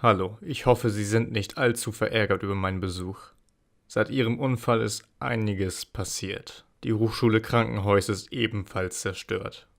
Hallo, ich hoffe, Sie sind nicht allzu verärgert über meinen Besuch. Seit Ihrem Unfall ist einiges passiert. Die Hochschule Krankenhaus ist ebenfalls zerstört.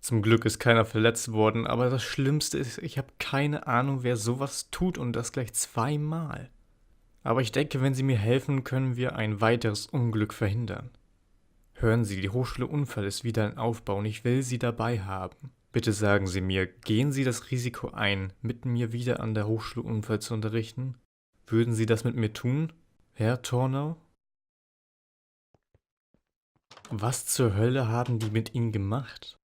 Zum Glück ist keiner verletzt worden, aber das Schlimmste ist, ich habe keine Ahnung, wer sowas tut und das gleich zweimal. Aber ich denke, wenn Sie mir helfen, können wir ein weiteres Unglück verhindern. Hören Sie, die Hochschule Unfall ist wieder in Aufbau und ich will Sie dabei haben. Bitte sagen Sie mir, gehen Sie das Risiko ein, mit mir wieder an der Hochschule Unfall zu unterrichten? Würden Sie das mit mir tun, Herr Tornau? Was zur Hölle haben die mit Ihnen gemacht?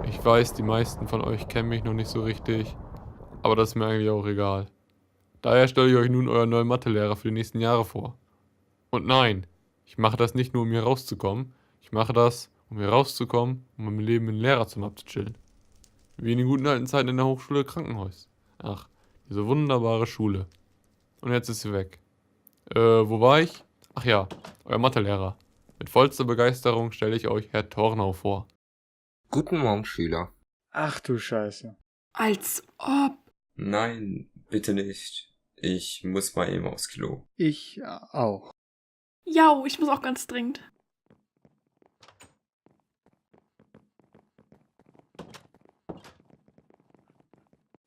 Ich weiß, die meisten von euch kennen mich noch nicht so richtig, aber das ist mir eigentlich auch egal. Daher stelle ich euch nun euren neuen Mathelehrer für die nächsten Jahre vor. Und nein, ich mache das nicht nur, um hier rauszukommen. Ich mache das, um hier rauszukommen, um mein Leben im Lehrerzimmer abzuchillen. Wie in den guten alten Zeiten in der Hochschule Krankenhaus. Ach, diese wunderbare Schule. Und jetzt ist sie weg. Wo war ich? Ach ja, euer Mathelehrer. Mit vollster Begeisterung stelle ich euch Herr Tornau vor. Guten Morgen, Schüler. Ach du Scheiße. Als ob. Nein, bitte nicht. Ich muss mal eben aufs Klo. Ich auch. Ja, ich muss auch ganz dringend.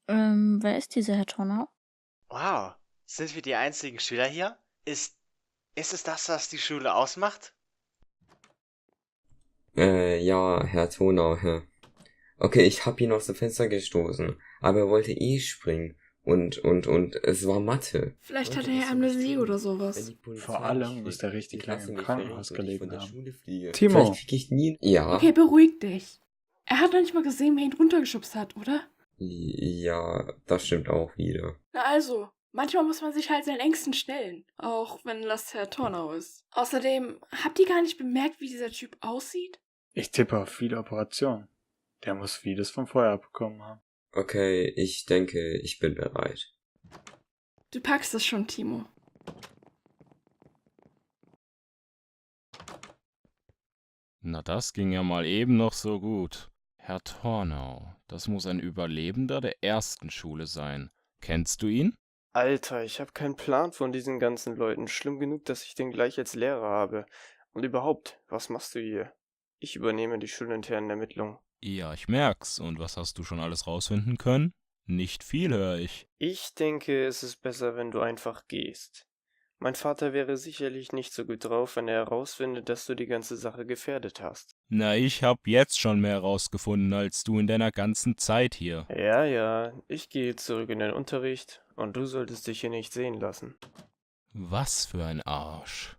Wer ist dieser Herr Tornau? Wow, sind wir die einzigen Schüler hier? Ist es das, was die Schule ausmacht? Ja, Herr Tonau, Herr. Okay, ich hab ihn aus dem Fenster gestoßen, aber er wollte eh springen. Und es war Mathe. Vielleicht hat er ja Amnesie oder sowas. Vor allem muss der richtig lange im Krankenhaus gelegen haben. Timo. Timo. Vielleicht krieg ich nie... Ja. Okay, beruhig dich. Er hat noch nicht mal gesehen, wer ihn runtergeschubst hat, oder? Ja, das stimmt auch wieder. Na also, manchmal muss man sich halt seinen Ängsten stellen. Auch wenn das Herr Tornau ist. Außerdem, habt ihr gar nicht bemerkt, wie dieser Typ aussieht? Ich tippe auf viele Operationen. Der muss vieles vom Feuer abbekommen haben. Okay, ich denke, ich bin bereit. Du packst das schon, Timo. Na, das ging ja mal eben noch so gut. Herr Tornau, das muss ein Überlebender der ersten Schule sein. Kennst du ihn? Alter, ich habe keinen Plan von diesen ganzen Leuten. Schlimm genug, dass ich den gleich als Lehrer habe. Und überhaupt, was machst du hier? Ich übernehme die schulinternen Ermittlungen. Ja, ich merk's. Und was hast du schon alles rausfinden können? Nicht viel, höre ich. Ich denke, es ist besser, wenn du einfach gehst. Mein Vater wäre sicherlich nicht so gut drauf, wenn er herausfindet, dass du die ganze Sache gefährdet hast. Na, ich hab jetzt schon mehr rausgefunden als du in deiner ganzen Zeit hier. Ja, ich gehe zurück in den Unterricht und du solltest dich hier nicht sehen lassen. Was für ein Arsch.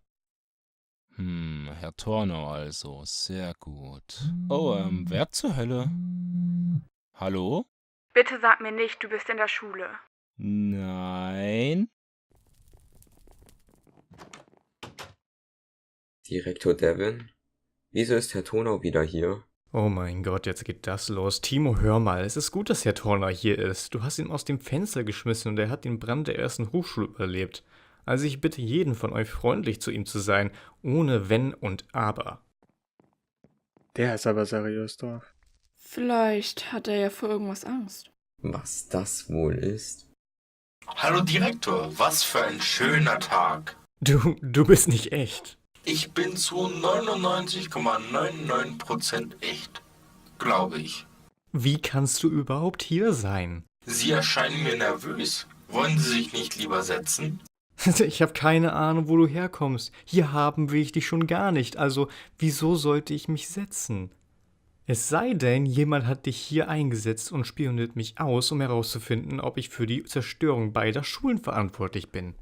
Herr Tornau also, sehr gut. Oh, wer zur Hölle? Hallo? Bitte sag mir nicht, du bist in der Schule. Nein? Direktor Devin? Wieso ist Herr Tonau wieder hier? Oh mein Gott, jetzt geht das los. Timo, hör mal, es ist gut, dass Herr Tornau hier ist. Du hast ihn aus dem Fenster geschmissen und er hat den Brand der ersten Hochschule überlebt. Also ich bitte jeden von euch, freundlich zu ihm zu sein, ohne Wenn und Aber. Der ist aber seriös drauf. Vielleicht hat er ja vor irgendwas Angst. Was das wohl ist? Hallo Direktor, was für ein schöner Tag. Du bist nicht echt. Ich bin zu 99,99% echt. Glaube ich. Wie kannst du überhaupt hier sein? Sie erscheinen mir nervös. Wollen Sie sich nicht lieber setzen? Ich habe keine Ahnung, wo du herkommst. Hier haben will ich dich schon gar nicht. Also, wieso sollte ich mich setzen? Es sei denn, jemand hat dich hier eingesetzt und spioniert mich aus, um herauszufinden, ob ich für die Zerstörung beider Schulen verantwortlich bin.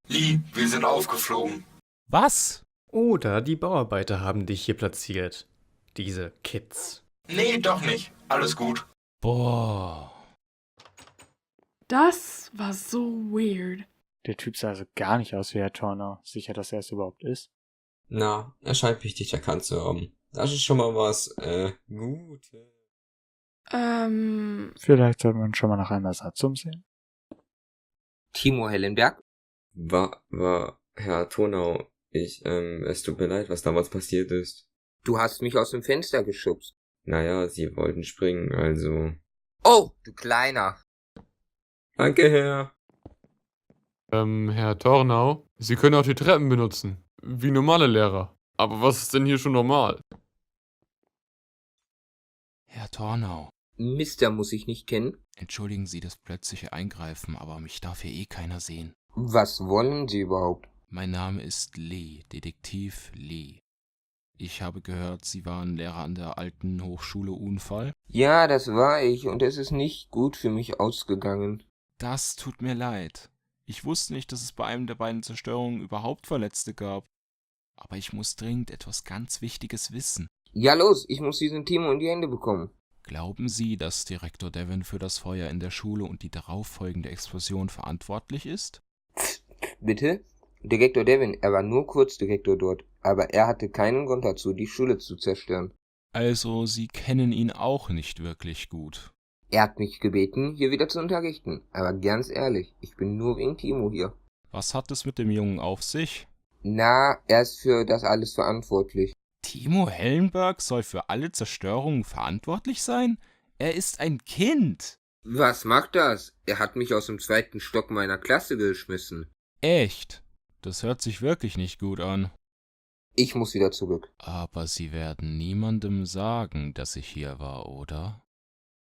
Lee, wir sind aufgeflogen. Was? Oder die Bauarbeiter haben dich hier platziert. Diese Kids. Nee, doch nicht. Alles gut. Boah. Das war so weird. Der Typ sah also gar nicht aus wie Herr Tornau. Sicher, dass er es überhaupt ist? Na, er scheint mich nicht erkannt zu haben. Das ist schon mal was, Gutes. Vielleicht sollten wir uns schon mal nach einem Ersatz umsehen. Timo Hellenberg? War Herr Tornau, es tut mir leid, was damals passiert ist. Du hast mich aus dem Fenster geschubst. Naja, Sie wollten springen, also... Oh, du Kleiner. Danke, Herr. Herr Tornau, Sie können auch die Treppen benutzen. Wie normale Lehrer. Aber was ist denn hier schon normal? Herr Tornau. Mister muss ich nicht kennen. Entschuldigen Sie das plötzliche Eingreifen, aber mich darf hier eh keiner sehen. Was wollen Sie überhaupt? Mein Name ist Lee, Detektiv Lee. Ich habe gehört, Sie waren Lehrer an der alten Hochschule Unfall. Ja, das war ich und es ist nicht gut für mich ausgegangen. Das tut mir leid. Ich wusste nicht, dass es bei einem der beiden Zerstörungen überhaupt Verletzte gab. Aber ich muss dringend etwas ganz Wichtiges wissen. Ja los, ich muss diesen Timo in die Hände bekommen. Glauben Sie, dass Direktor Devin für das Feuer in der Schule und die darauffolgende Explosion verantwortlich ist? Bitte? Direktor Devin, er war nur kurz Direktor dort, aber er hatte keinen Grund dazu, die Schule zu zerstören. Also, Sie kennen ihn auch nicht wirklich gut. Er hat mich gebeten, hier wieder zu unterrichten, aber ganz ehrlich, ich bin nur wegen Timo hier. Was hat es mit dem Jungen auf sich? Na, er ist für das alles verantwortlich. Timo Hellenberg soll für alle Zerstörungen verantwortlich sein? Er ist ein Kind. Was macht das? Er hat mich aus dem 2. Stock meiner Klasse geschmissen. Echt? Das hört sich wirklich nicht gut an. Ich muss wieder zurück. Aber Sie werden niemandem sagen, dass ich hier war, oder?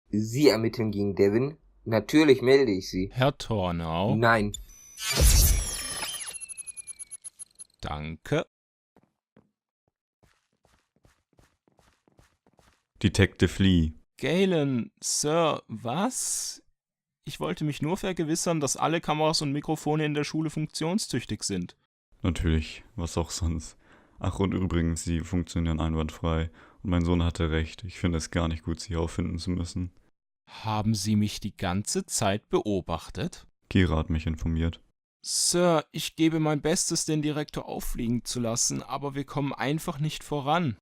Sie ermitteln gegen Devin? Natürlich melde ich Sie. Herr Tornau? Nein. Danke. Detective Lee. Galen, Sir, was? Ich wollte mich nur vergewissern, dass alle Kameras und Mikrofone in der Schule funktionstüchtig sind. Natürlich, was auch sonst. Ach, und übrigens, sie funktionieren einwandfrei. Und mein Sohn hatte recht. Ich finde es gar nicht gut, sie auffinden zu müssen. Haben Sie mich die ganze Zeit beobachtet? Kira hat mich informiert. Sir, ich gebe mein Bestes, den Direktor auffliegen zu lassen, aber wir kommen einfach nicht voran.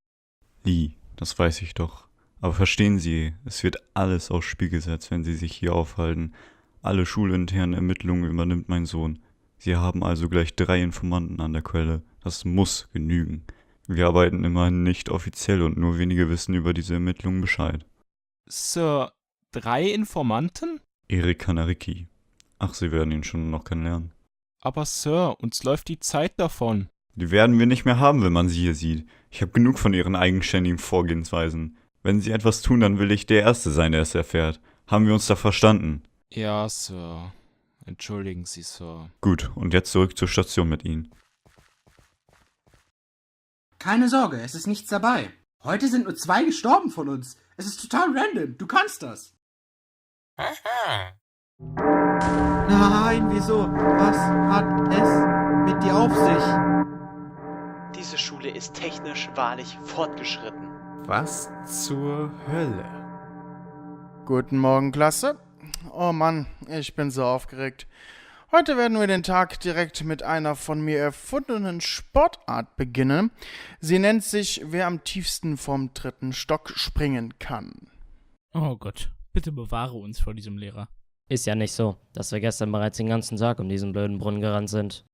Lee, das weiß ich doch. Aber verstehen Sie, es wird alles aufs Spiel gesetzt, wenn Sie sich hier aufhalten. Alle schulinternen Ermittlungen übernimmt mein Sohn. Sie haben also gleich 3 Informanten an der Quelle. Das muss genügen. Wir arbeiten immerhin nicht offiziell und nur wenige wissen über diese Ermittlungen Bescheid. Sir, 3 Informanten? Erik Kanariki. Ach, Sie werden ihn schon noch kennenlernen. Aber Sir, uns läuft die Zeit davon. Die werden wir nicht mehr haben, wenn man sie hier sieht. Ich habe genug von Ihren eigenständigen Vorgehensweisen. Wenn Sie etwas tun, dann will ich der Erste sein, der es erfährt. Haben wir uns da verstanden? Ja, Sir. Entschuldigen Sie, Sir. Gut, und jetzt zurück zur Station mit Ihnen. Keine Sorge, es ist nichts dabei. Heute sind nur 2 gestorben von uns. Es ist total random. Du kannst das. Aha. Nein, wieso? Was hat es mit dir auf sich? Diese Schule ist technisch wahrlich fortgeschritten. Was zur Hölle? Guten Morgen, Klasse. Oh Mann, ich bin so aufgeregt. Heute werden wir den Tag direkt mit einer von mir erfundenen Sportart beginnen. Sie nennt sich, wer am tiefsten vom 3. Stock springen kann. Oh Gott, bitte bewahre uns vor diesem Lehrer. Ist ja nicht so, dass wir gestern bereits den ganzen Tag um diesen blöden Brunnen gerannt sind.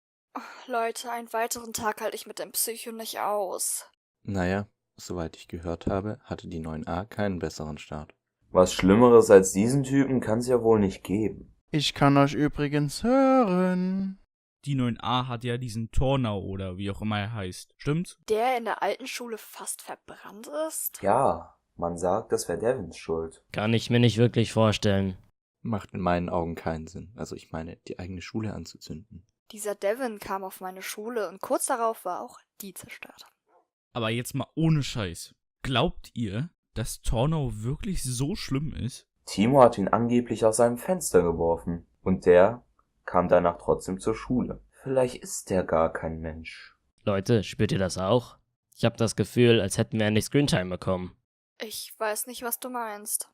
Leute, einen weiteren Tag halte ich mit dem Psycho nicht aus. Naja, soweit ich gehört habe, hatte die 9a keinen besseren Start. Was Schlimmeres als diesen Typen kann's ja wohl nicht geben. Ich kann euch übrigens hören. Die 9a hat ja diesen Tornau oder wie auch immer er heißt, stimmt's? Der in der alten Schule fast verbrannt ist? Ja, man sagt, das wäre Devins Schuld. Kann ich mir nicht wirklich vorstellen. Macht in meinen Augen keinen Sinn. Also ich meine, die eigene Schule anzuzünden. Dieser Devin kam auf meine Schule und kurz darauf war auch die zerstört. Aber jetzt mal ohne Scheiß. Glaubt ihr, dass Tornau wirklich so schlimm ist? Timo hat ihn angeblich aus seinem Fenster geworfen. Und der kam danach trotzdem zur Schule. Vielleicht ist der gar kein Mensch. Leute, spürt ihr das auch? Ich habe das Gefühl, als hätten wir endlich Screentime bekommen. Ich weiß nicht, was du meinst.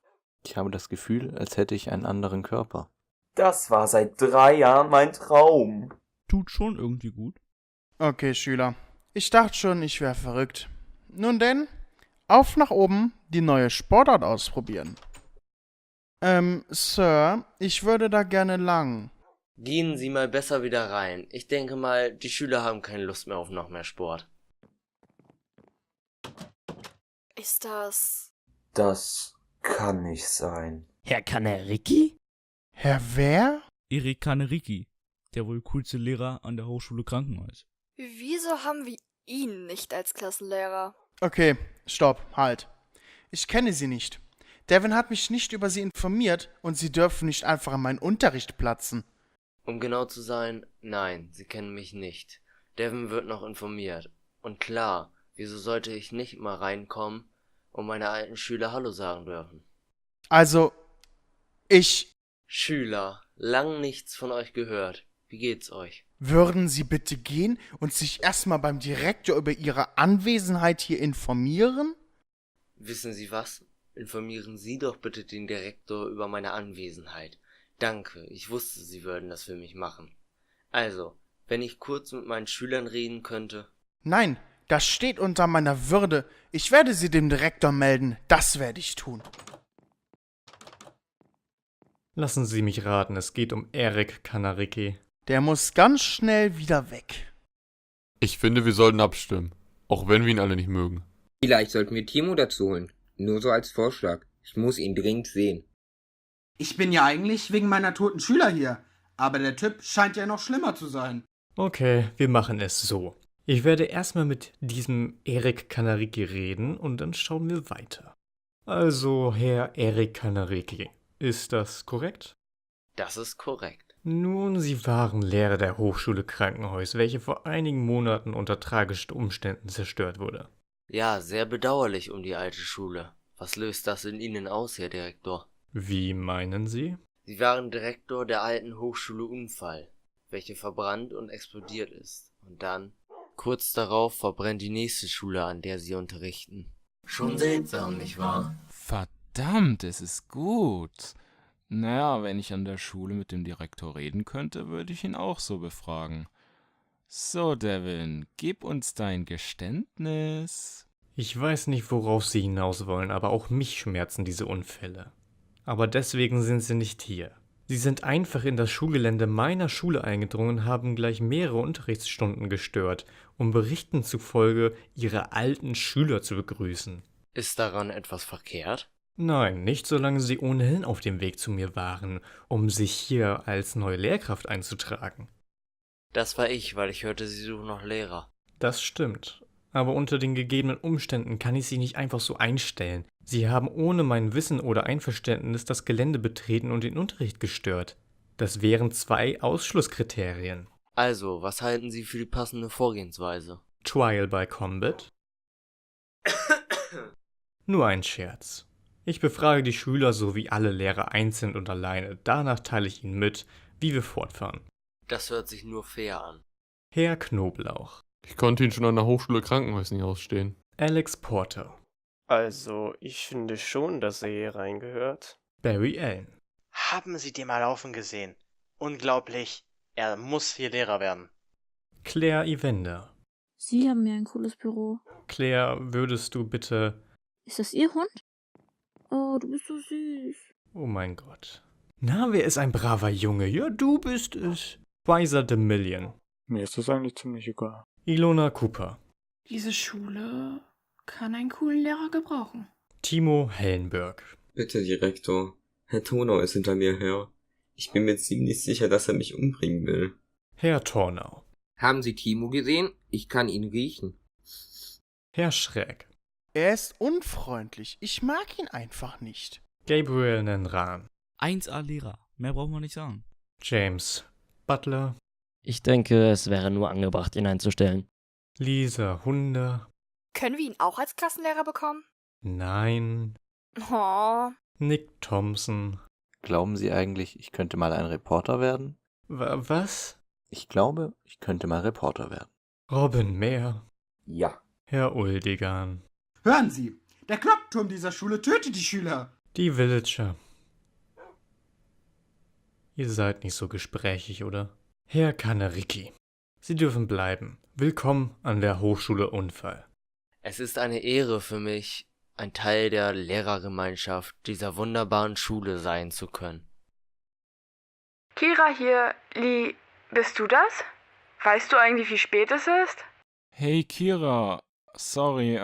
Ich habe das Gefühl, als hätte ich einen anderen Körper. Das war seit 3 Jahren mein Traum. Tut schon irgendwie gut. Okay, Schüler. Ich dachte schon, ich wäre verrückt. Nun denn, auf nach oben, die neue Sportart ausprobieren. Sir, ich würde da gerne lang. Gehen Sie mal besser wieder rein. Ich denke mal, die Schüler haben keine Lust mehr auf noch mehr Sport. Ist das... Das kann nicht sein. Herr Kaneriki? Herr wer? Erik Kaneriki, der wohl coolste Lehrer an der Hochschule Krankenhaus. Wieso haben wir ihn nicht als Klassenlehrer? Okay, stopp, halt. Ich kenne Sie nicht. Devin hat mich nicht über Sie informiert und Sie dürfen nicht einfach in meinen Unterricht platzen. Um genau zu sein, nein, Sie kennen mich nicht. Devin wird noch informiert. Und klar, wieso sollte ich nicht mal reinkommen und meine alten Schüler Hallo sagen dürfen? Also, Schüler, lang nichts von euch gehört. Wie geht's euch? Würden Sie bitte gehen und sich erstmal beim Direktor über Ihre Anwesenheit hier informieren? Wissen Sie was? Informieren Sie doch bitte den Direktor über meine Anwesenheit. Danke, ich wusste, Sie würden das für mich machen. Also, wenn ich kurz mit meinen Schülern reden könnte. Nein, das steht unter meiner Würde. Ich werde Sie dem Direktor melden. Das werde ich tun. Lassen Sie mich raten, es geht um Erik Kaneriki. Der muss ganz schnell wieder weg. Ich finde, wir sollten abstimmen. Auch wenn wir ihn alle nicht mögen. Vielleicht sollten wir Timo dazu holen. Nur so als Vorschlag. Ich muss ihn dringend sehen. Ich bin ja eigentlich wegen meiner toten Schüler hier. Aber der Typ scheint ja noch schlimmer zu sein. Okay, wir machen es so. Ich werde erstmal mit diesem Erik Kaneriki reden und dann schauen wir weiter. Also, Herr Erik Kaneriki, ist das korrekt? Das ist korrekt. Nun, Sie waren Lehrer der Hochschule Krankenhaus, welche vor einigen Monaten unter tragischen Umständen zerstört wurde. Ja, sehr bedauerlich um die alte Schule. Was löst das in Ihnen aus, Herr Direktor? Wie meinen Sie? Sie waren Direktor der alten Hochschule Unfall, welche verbrannt und explodiert ist. Und dann, kurz darauf, verbrennt die nächste Schule, an der Sie unterrichten. Schon seltsam, nicht wahr? Verdammt, es ist gut. Naja, wenn ich an der Schule mit dem Direktor reden könnte, würde ich ihn auch so befragen. So, Devin, gib uns dein Geständnis. Ich weiß nicht, worauf Sie hinaus wollen, aber auch mich schmerzen diese Unfälle. Aber deswegen sind Sie nicht hier. Sie sind einfach in das Schulgelände meiner Schule eingedrungen, haben gleich mehrere Unterrichtsstunden gestört, um Berichten zufolge Ihre alten Schüler zu begrüßen. Ist daran etwas verkehrt? Nein, nicht solange Sie ohnehin auf dem Weg zu mir waren, um sich hier als neue Lehrkraft einzutragen. Das war ich, weil ich hörte, Sie suchen noch Lehrer. Das stimmt. Aber unter den gegebenen Umständen kann ich Sie nicht einfach so einstellen. Sie haben ohne mein Wissen oder Einverständnis das Gelände betreten und den Unterricht gestört. Das wären 2 Ausschlusskriterien. Also, was halten Sie für die passende Vorgehensweise? Trial by Combat? Nur ein Scherz. Ich befrage die Schüler sowie alle Lehrer einzeln und alleine. Danach teile ich ihnen mit, wie wir fortfahren. Das hört sich nur fair an. Herr Knoblauch. Ich konnte ihn schon an der Hochschule Krankenhaus nicht ausstehen. Alex Porter. Also, ich finde schon, dass er hier reingehört. Barry Allen. Haben Sie den mal laufen gesehen? Unglaublich. Er muss hier Lehrer werden. Claire Evander. Sie haben ja ein cooles Büro. Claire, würdest du bitte... Ist das Ihr Hund? Oh, du bist so süß. Oh mein Gott. Na, wer ist ein braver Junge? Ja, du bist es. Weiser the Million. Mir ist das eigentlich ziemlich egal. Ilona Cooper. Diese Schule kann einen coolen Lehrer gebrauchen. Timo Hellenberg. Bitte, Direktor. Herr Tonau ist hinter mir her. Ich bin mir ziemlich sicher, dass er mich umbringen will. Herr Tornau. Haben Sie Timo gesehen? Ich kann ihn riechen. Herr Schräg. Er ist unfreundlich. Ich mag ihn einfach nicht. Gabriel Nenran. 1A Lehrer. Mehr braucht man nicht sagen. James Butler. Ich denke, es wäre nur angebracht, ihn einzustellen. Lisa Hunder. Können wir ihn auch als Klassenlehrer bekommen? Nein. Oh. Nick Thompson. Glauben Sie eigentlich, ich könnte mal ein Reporter werden? Was? Ich glaube, ich könnte mal Reporter werden. Robin Mehr. Ja. Herr Uldigan. Hören Sie, der Glockturm dieser Schule tötet die Schüler. Die Villager. Ihr seid nicht so gesprächig, oder? Herr Kanariki, Sie dürfen bleiben. Willkommen an der Hochschule Unfall. Es ist eine Ehre für mich, ein Teil der Lehrergemeinschaft dieser wunderbaren Schule sein zu können. Kira hier. Lee, bist du das? Weißt du eigentlich, wie spät es ist? Hey Kira, sorry,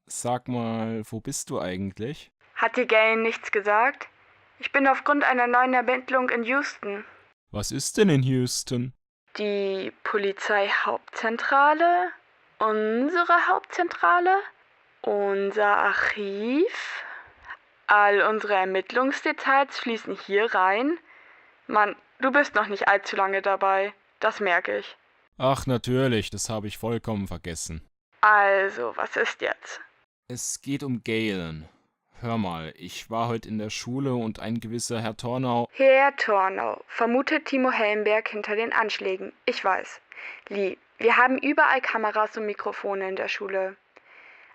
sag mal, wo bist du eigentlich? Hat dir Galen nichts gesagt? Ich bin aufgrund einer neuen Ermittlung in Houston. Was ist denn in Houston? Die Polizeihauptzentrale? Unsere Hauptzentrale? Unser Archiv? All unsere Ermittlungsdetails fließen hier rein. Mann, du bist noch nicht allzu lange dabei. Das merke ich. Ach natürlich, das habe ich vollkommen vergessen. Also, was ist jetzt? Es geht um Galen. Hör mal, ich war heute in der Schule und ein gewisser Herr Tornau... Herr Tornau vermutet Timo Hellenberg hinter den Anschlägen. Ich weiß. Lee, wir haben überall Kameras und Mikrofone in der Schule.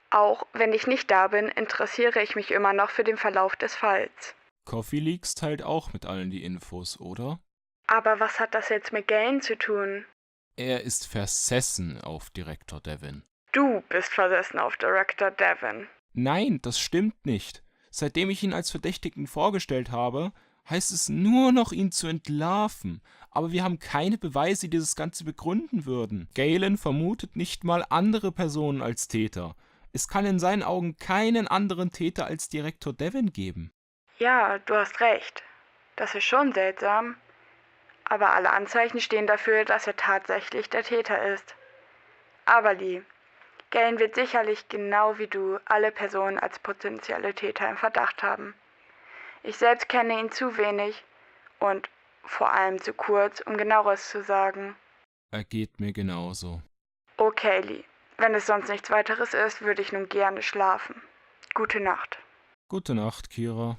Auch wenn ich nicht da bin, interessiere ich mich immer noch für den Verlauf des Falls. Coffee Leaks teilt auch mit allen die Infos, oder? Aber was hat das jetzt mit Galen zu tun? Er ist versessen auf Direktor Devin. Du bist versessen auf Director Devin. Nein, das stimmt nicht. Seitdem ich ihn als Verdächtigen vorgestellt habe, heißt es nur noch, ihn zu entlarven. Aber wir haben keine Beweise, die das Ganze begründen würden. Galen vermutet nicht mal andere Personen als Täter. Es kann in seinen Augen keinen anderen Täter als Direktor Devin geben. Ja, du hast recht. Das ist schon seltsam. Aber alle Anzeichen stehen dafür, dass er tatsächlich der Täter ist. Aber Lee, Galen wird sicherlich genau wie du alle Personen als potenzielle Täter im Verdacht haben. Ich selbst kenne ihn zu wenig und vor allem zu kurz, um Genaueres zu sagen. Er geht mir genauso. Okay, Lee. Wenn es sonst nichts weiteres ist, würde ich nun gerne schlafen. Gute Nacht. Gute Nacht, Kira.